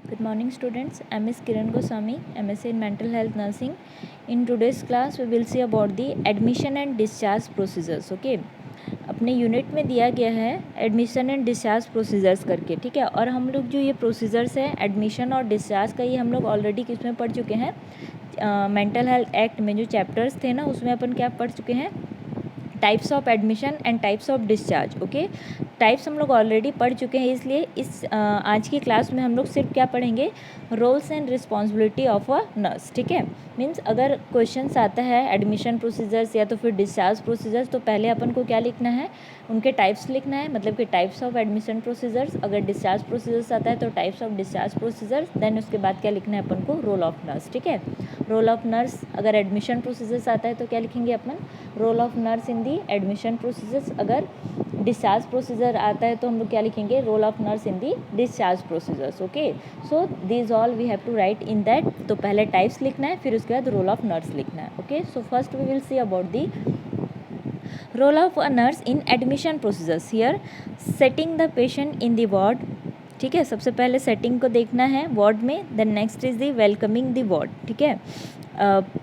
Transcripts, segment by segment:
Good morning students, I am Ms. Kiran Goswami, MSc in Mental Health Nursing. In today's class we will see about the admission and discharge procedures. Okay, अपने unit में दिया गया है admission and discharge procedures करके, ठीक है। और हम लोग जो ये प्रोसीजर्स है एडमिशन और डिस्चार्ज का, ये हम लोग ऑलरेडी किस में पढ़ चुके हैं, मेंटल हेल्थ एक्ट में जो चैप्टर्स थे ना उसमें अपन क्या पढ़ चुके हैं, types of admission and types of discharge. Okay, types हम लोग ऑलरेडी पढ़ चुके हैं, इसलिए इस आज की क्लास में हम लोग सिर्फ क्या पढ़ेंगे, roles and responsibility of a nurse, ठीक है। मीन्स अगर क्वेश्चंस आता है एडमिशन प्रोसीजर्स या तो फिर डिस्चार्ज प्रोसीजर्स, तो पहले अपन को क्या लिखना है, उनके टाइप्स लिखना है, मतलब कि टाइप्स ऑफ एडमिशन प्रोसीजर्स। अगर डिस्चार्ज प्रोसीजर्स आता है तो types of discharge procedures, then उसके बाद क्या लिखना है अपन को, रोल ऑफ नर्स, ठीक है। रोल ऑफ नर्स, अगर एडमिशन प्रोसीजर्स आता है तो क्या लिखेंगे अपन, role of nurse in the admission procedures. अगर डिस्चार्ज प्रोसीजर आता है तो हम लोग क्या लिखेंगे, role of nurse in the discharge procedures. Okay, so this all we have to write in that. तो पहले टाइप्स लिखना है, फिर उसके बाद रोल ऑफ नर्स लिखना है। Okay, so first we will see about the role of a nurse in admission procedures. Here setting the patient in the ward, ठीक है। सबसे पहले सेटिंग को देखना है वार्ड में, then next is the welcoming the ward, ठीक है।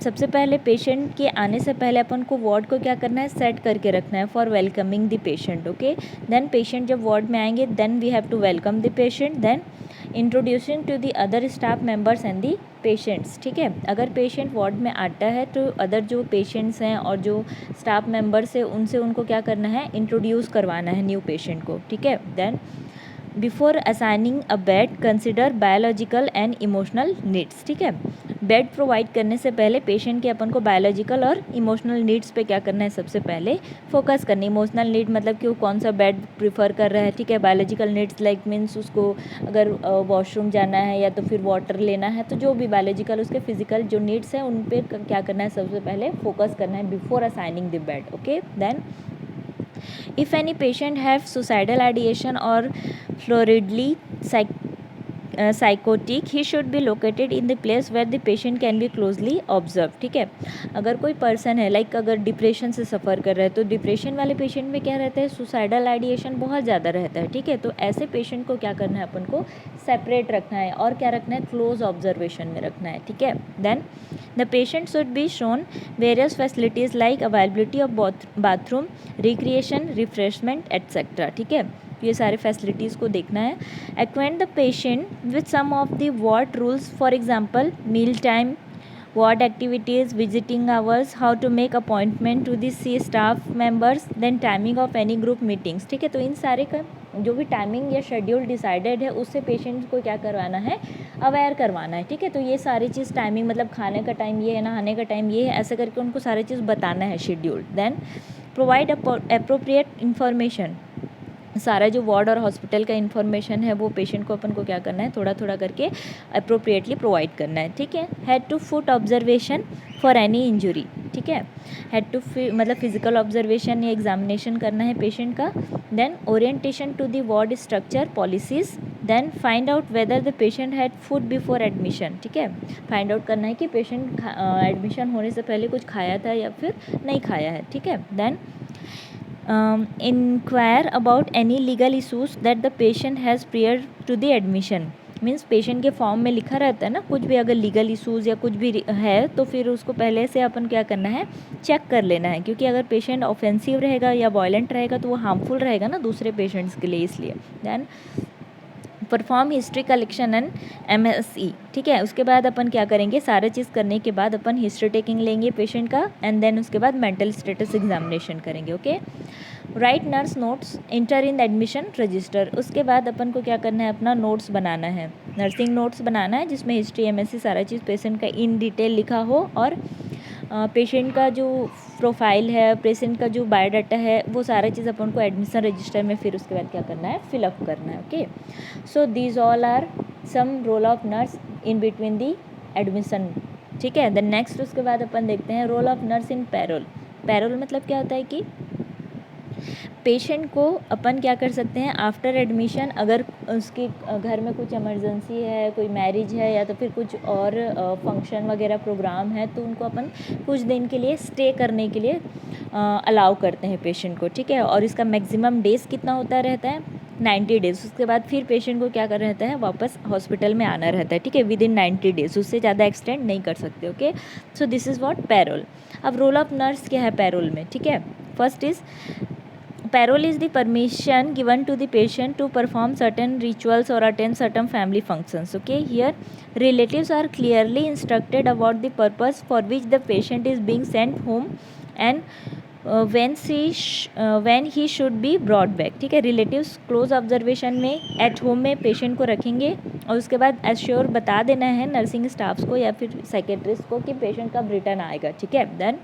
सबसे पहले पेशेंट के आने से पहले अपन को वार्ड को क्या करना है, सेट करके रखना है for welcoming the patient. Okay, then patient जब वार्ड में आएंगे then we have to welcome the patient, then introducing to the other staff members and the patients, ठीक है। अगर पेशेंट वार्ड में आता है तो अदर जो पेशेंट्स हैं और जो स्टाफ मेंबर्स है उनसे उनको क्या करना है, इंट्रोड्यूस करवाना है न्यू पेशेंट को, ठीक है। Then before assigning a bed consider biological and emotional needs, ठीक है। बेड प्रोवाइड करने से पहले पेशेंट के अपन को बायोलॉजिकल और इमोशनल नीड्स पे क्या करना है, सबसे पहले फोकस करनी। इमोशनल नीड मतलब कि वो कौन सा बेड प्रीफर कर रहा है, ठीक है। बायोलॉजिकल नीड्स लाइक मीन्स उसको अगर वॉशरूम जाना है या तो फिर वाटर लेना है, तो जो भी बायोलॉजिकल उसके फिजिकल जो नीड्स हैं उन पे क्या करना है, सबसे पहले फोकस करना है before assigning the bed. Okay, then if any patient have suicidal ideation or floridly psychotic, he should be located in the place where the patient can be closely observed, ठीक है। अगर कोई पर्सन है like अगर depression से सफ़र कर रहा है तो डिप्रेशन वाले पेशेंट में क्या रहता है, सुसाइडल आइडिएशन बहुत ज़्यादा रहता है, ठीक है। तो ऐसे पेशेंट को क्या करना है, अपन को सेपरेट रखना है और क्या रखना है, क्लोज ऑब्जर्वेशन में रखना है, ठीक है। Then the patient should be shown various facilities like availability of bathroom, recreation, refreshment etcetera, ठीक है। ये सारे फैसिलिटीज़ को देखना है। Acquaint the patient with some of the ward rules, for example meal time, ward activities, visiting hours, how to make appointment to the see staff members, then timing of any group meetings, ठीक है। तो इन सारे का जो भी timing या schedule decided है उससे पेशेंट को क्या करवाना है, अवेयर करवाना है, ठीक है। तो ये सारी चीज़ टाइमिंग मतलब खाने का टाइम ये है, नहाने का टाइम ये है, ऐसे करके उनको सारी चीज़ बताना है schedule. Then provide appropriate information, सारा जो वार्ड और हॉस्पिटल का इन्फॉर्मेशन है वो पेशेंट को अपन को क्या करना है, थोड़ा थोड़ा करके अप्रोप्रिएटली प्रोवाइड करना है, ठीक है। Head to foot observation for any injury, ठीक है। हेड टू मतलब फिजिकल ऑब्जर्वेशन या एग्जामिनेशन करना है पेशेंट का। Then orientation to the ward structure policies, then find out whether the patient had food before admission, ठीक है। फाइंड आउट करना है कि पेशेंट एडमिशन होने से पहले कुछ खाया था या फिर नहीं खाया है, ठीक है। Then inquire about any legal issues that the patient has prior to the admission, means patient के फॉर्म में लिखा रहता है ना, कुछ भी अगर लीगल इशूज़ या कुछ भी है तो फिर उसको पहले से अपन क्या करना है, चेक कर लेना है, क्योंकि अगर पेशेंट ऑफेंसिव रहेगा या वॉयलेंट रहेगा तो वो हार्मफुल रहेगा ना दूसरे पेशेंट्स के लिए, इसलिए। Then perform history collection and MSE, ठीक है। उसके बाद अपन क्या करेंगे, सारे चीज़ करने के बाद अपन हिस्ट्री टेकिंग लेंगे पेशेंट का, एंड देन उसके बाद मेंटल स्टेटस एग्जामिनेशन करेंगे। Okay, right nurse notes, inter इन एडमिशन रजिस्टर। उसके बाद अपन को क्या करना है, अपना नोट्स बनाना है, नर्सिंग नोट्स बनाना है जिसमें हिस्ट्री MSE सारा चीज़ पेशेंट का इन डिटेल लिखा हो, और पेशेंट का जो प्रोफाइल है, पेशेंट का जो बायोडाटा है, वो सारा चीज़ अपन को एडमिशन रजिस्टर में फिर उसके बाद क्या करना है, फिलअप करना है। Okay, so these all are some role of nurse in between the admission, ठीक है। देन नेक्स्ट उसके बाद अपन देखते हैं role of nurse in parole. Parole मतलब क्या होता है कि पेशेंट को अपन क्या कर सकते हैं, आफ्टर एडमिशन अगर उसके घर में कुछ इमरजेंसी है, कोई मैरिज है या तो फिर कुछ और फंक्शन वगैरह प्रोग्राम है, तो उनको अपन कुछ दिन के लिए स्टे करने के लिए अलाउ करते हैं पेशेंट को, ठीक है। और इसका मैक्सिमम डेज कितना होता रहता है, 90 डेज, उसके बाद फिर पेशेंट को क्या कर रहता है, वापस हॉस्पिटल में आना रहता है, ठीक है, विद इन 90 डेज, उससे ज़्यादा एक्सटेंड नहीं कर सकते, okay. So this is what parole. अब रोल ऑफ नर्स क्या है पैरोल में, ठीक है। First is parole is the permission given to the patient to perform certain rituals or attend certain family functions, okay. Here relatives are clearly instructed about the purpose for which the patient is being sent home and when he should be brought back, ठीक है। Relatives close observation में at home में patient को रखेंगे और उसके बाद assure बता देना है नर्सिंग स्टाफ्स को या फिर साइकेट्रिस्ट को कि पेशेंट कब रिटर्न आएगा, ठीक है। Then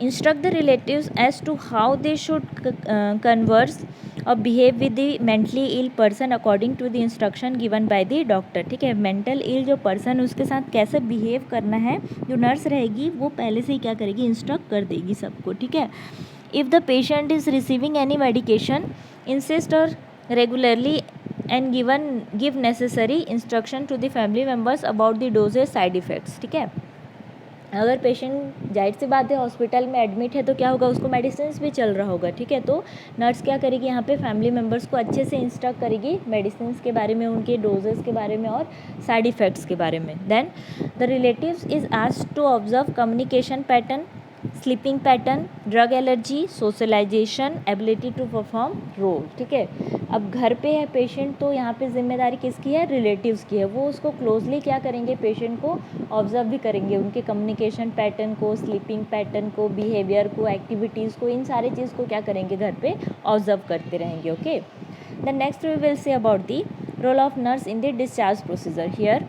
instruct the relatives as to how they should converse or behave with the mentally ill person according to the instruction given by the doctor, ठीक है। मेंटल इल जो पर्सन उसके साथ कैसे बिहेव करना है जो नर्स रहेगी वो पहले से ही क्या करेगी, इंस्ट्रक्ट कर देगी सबको, ठीक है। If the patient is receiving any medication insist और regularly and give necessary instruction to the family members about the dosage side effects, ठीक है। अगर पेशेंट जाहिर सी बात है हॉस्पिटल में एडमिट है तो क्या होगा, उसको मेडिसिन भी चल रहा होगा, ठीक है। तो नर्स क्या करेगी, यहाँ पे फैमिली मेम्बर्स को अच्छे से इंस्ट्रक्ट करेगी मेडिसिन के बारे में, उनके डोजेस के बारे में और साइड इफ़ेक्ट्स के बारे में। Then the relatives is asked to observe communication pattern, sleeping pattern, drug allergy, socialization, ability to perform role, ठीक है। अब घर पे है पेशेंट तो यहाँ पे जिम्मेदारी किसकी है, रिलेटिव्स की है। वो उसको क्लोजली क्या करेंगे, पेशेंट को ऑब्जर्व भी करेंगे, उनके कम्युनिकेशन पैटर्न को, स्लीपिंग पैटर्न को, बिहेवियर को, एक्टिविटीज़ को, इन सारे चीज़ को क्या करेंगे, घर पे ऑब्जर्व करते रहेंगे, okay. The next we will say about the role of nurse in the discharge procedure. Here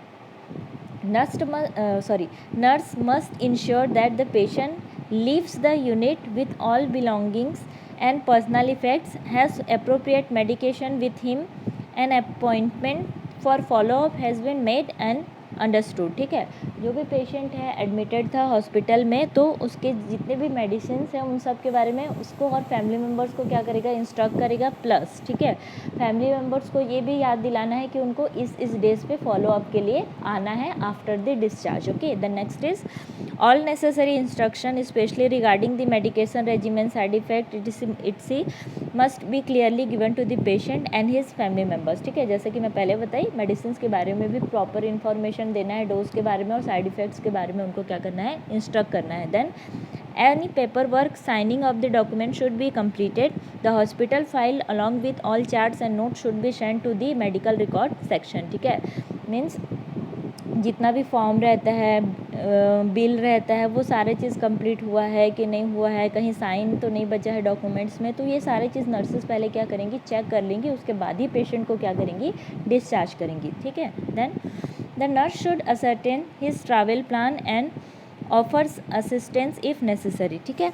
nurse must ensure that the patient leaves the unit with all belongings and personal effects, has appropriate medication with him, an appointment for follow up has been made and understood, ठीक है। जो भी patient है admitted था hospital में तो उसके जितने भी मेडिसिन हैं उन सब के बारे में उसको और फैमिली मेम्बर्स को क्या करेगा, इंस्ट्रक्ट करेगा। प्लस ठीक है, फैमिली मेम्बर्स को ये भी याद दिलाना है कि उनको इस डेज पे फॉलो अप के लिए आना है after the discharge, okay. The next is all necessary instruction specially regarding the medication regiment side effect it's must be clearly given to the patient and his family members, ठीक है। जैसे कि मैं पहले बताई मेडिसिन के बारे में भी प्रॉपर इन्फॉर्मेशन देना है, डोज के बारे में और साइड इफ़ेक्ट्स के बारे में उनको क्या करना है, इंस्ट्रक्ट करना है। Then any paper work signing off the document should be completed. The hospital file along with all charts and note should be send to the medical record section, ठीक है। मीन्स जितना भी फॉर्म रहता है, bill रहता है, वो सारे चीज़ कंप्लीट हुआ है कि नहीं हुआ है, कहीं साइन तो नहीं बचा है डॉक्यूमेंट्स में, तो ये सारी चीज़ नर्सेज पहले क्या करेंगी, चेक कर लेंगी, उसके बाद ही पेशेंट को क्या करेंगी, डिस्चार्ज करेंगी, ठीक है। Then the nurse should ascertain his travel plan and offers assistance if necessary, ठीक है।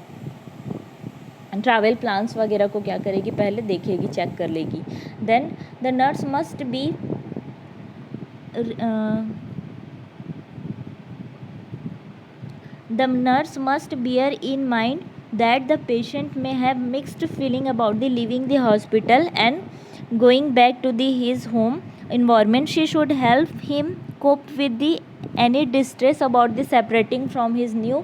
ट्रैवल प्लान्स वगैरह को क्या करेगी, पहले देखेगी, चेक कर लेगी। Then the nurse must be The nurse must bear in mind that the patient may have mixed feeling about the leaving the hospital and going back to his home environment. She should help him cope with any distress about the separating from his new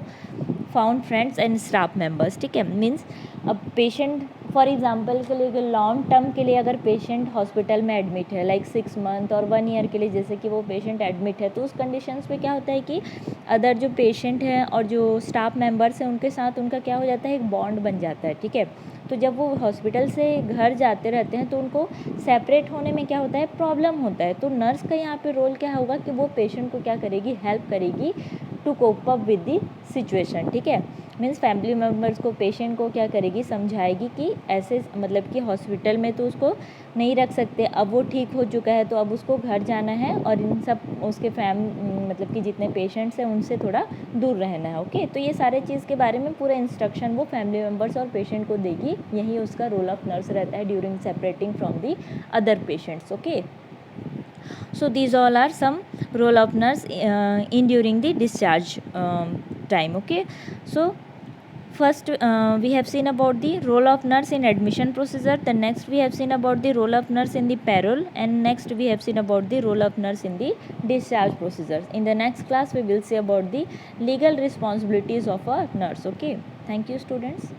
found friends and staff members, ठीक है। Means अब patient for example के लिए long term के लिए अगर patient hospital में admit है लाइक 6 मंथ और 1 ईयर के लिए जैसे कि वो पेशेंट एडमिट है, तो उस कंडीशंस पे क्या होता है कि अदर जो पेशेंट हैं और जो स्टाफ मेंबर्स हैं उनके साथ उनका क्या हो जाता है, एक बॉन्ड बन जाता है, ठीक है। तो जब वो हॉस्पिटल से घर जाते रहते हैं तो उनको सेपरेट होने में क्या होता है, प्रॉब्लम होता है। तो नर्स का यहाँ पे रोल क्या होगा कि वो पेशेंट को क्या करेगी, हेल्प करेगी to cope up with the situation, ठीक है। मीन्स फैमिली मेम्बर्स को, पेशेंट को क्या करेगी, समझाएगी कि ऐसे मतलब कि हॉस्पिटल में तो उसको नहीं रख सकते, अब वो ठीक हो चुका है तो अब उसको घर जाना है और इन सब उसके मतलब कि जितने पेशेंट्स हैं उनसे थोड़ा दूर रहना है, ओके। तो ये सारे चीज़ के बारे में पूरा इंस्ट्रक्शन वो फैमिली मेम्बर्स और पेशेंट को देगी। यही उसका रोल ऑफ नर्स रहता है during separating from the other patients, okay. So these all are some role of nurse in during the discharge time, okay. So first we have seen about the role of nurse in admission procedure, then next we have seen about the role of nurse in the parole, and next we have seen about the role of nurse in the discharge procedure. In the next class we will see about the legal responsibilities of a nurse, okay. Thank you students.